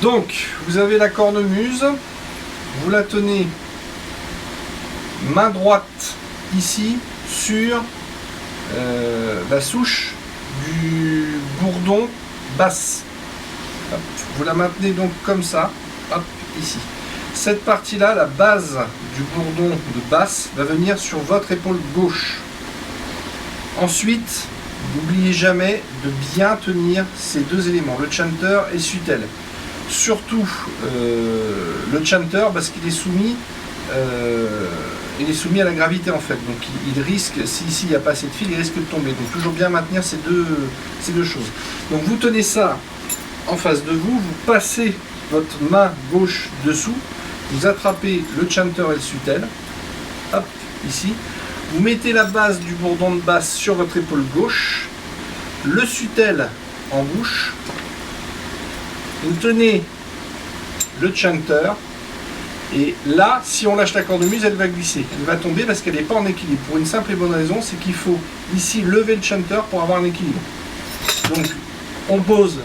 Donc, vous avez la cornemuse, vous la tenez main droite ici sur la souche du bourdon basse. Hop, vous la maintenez donc comme ça, hop, ici. Cette partie-là, la base du bourdon de basse, va venir sur votre épaule gauche. Ensuite, n'oubliez jamais de bien tenir ces deux éléments, le chanter et le sutel. Surtout le chanter parce qu'il est soumis à la gravité en fait. Donc il risque, si ici il n'y a pas assez de fil, il risque de tomber. Donc toujours bien maintenir ces deux choses. Donc vous tenez ça en face de vous, vous passez votre main gauche dessous, vous attrapez le chanter et le sutel, hop, ici. Vous mettez la base du bourdon de basse sur votre épaule gauche, le sutel en bouche, vous tenez le chanter, et là, si on lâche la cornemuse, elle va glisser, elle va tomber parce qu'elle n'est pas en équilibre. Pour une simple et bonne raison, c'est qu'il faut ici lever le chanter pour avoir un équilibre. Donc, on pose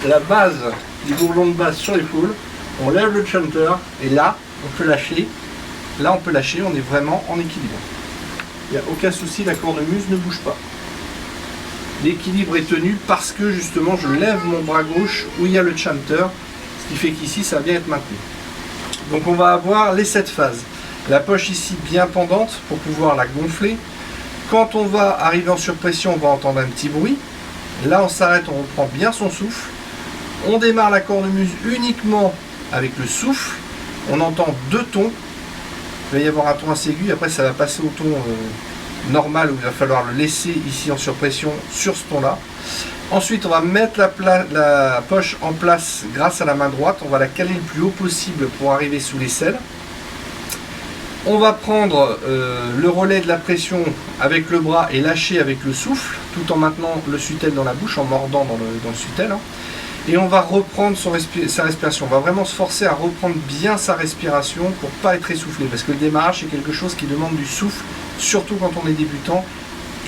la base du bourdon de basse sur l'épaule, on lève le chanter, et là, on peut lâcher. Là, on peut lâcher, on est vraiment en équilibre. Il n'y a aucun souci, la cornemuse ne bouge pas. L'équilibre est tenu parce que justement je lève mon bras gauche où il y a le chanter, ce qui fait qu'ici ça va bien être maintenu. Donc on va avoir les 7 phases. La poche ici bien pendante pour pouvoir la gonfler. Quand on va arriver en surpression, on va entendre un petit bruit. Là on s'arrête, on reprend bien son souffle. On démarre la cornemuse uniquement avec le souffle. On entend 2 tons. Il va y avoir un ton assez aigu, après ça va passer au ton normal où il va falloir le laisser ici en surpression sur ce ton là. Ensuite on va mettre la poche en place grâce à la main droite, on va la caler le plus haut possible pour arriver sous l'aisselle. On va prendre le relais de la pression avec le bras et lâcher avec le souffle, tout en maintenant le sutel dans la bouche, en mordant dans le sutel. Et on va reprendre sa respiration. On va vraiment se forcer à reprendre bien sa respiration pour ne pas être essoufflé. Parce que le démarrage, c'est quelque chose qui demande du souffle, surtout quand on est débutant.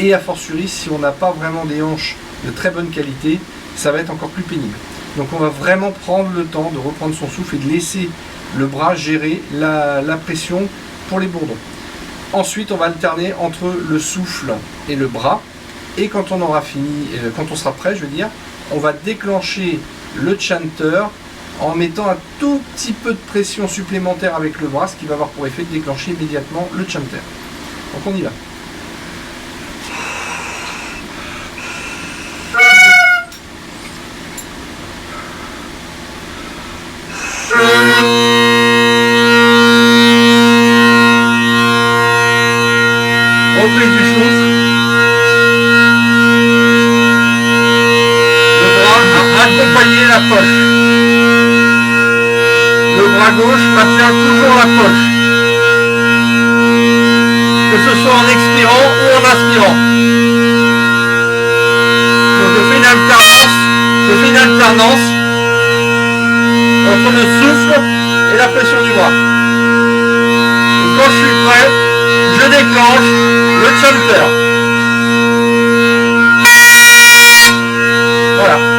Et a fortiori, si on n'a pas vraiment des hanches de très bonne qualité, ça va être encore plus pénible. Donc on va vraiment prendre le temps de reprendre son souffle et de laisser le bras gérer la pression pour les bourdons. Ensuite, on va alterner entre le souffle et le bras. Et quand on aura fini, quand on sera prêt, je veux dire, on va déclencher le chanter en mettant un tout petit peu de pression supplémentaire avec le bras, ce qui va avoir pour effet de déclencher immédiatement le chanter. Donc on y va. Reprise du souffle. Accompagner la poche. Le bras gauche maintient toujours la poche. Que ce soit en expirant ou en inspirant. Donc je fais une alternance entre le souffle et la pression du bras. Et quand je suis prêt, je déclenche le chanter. Voilà.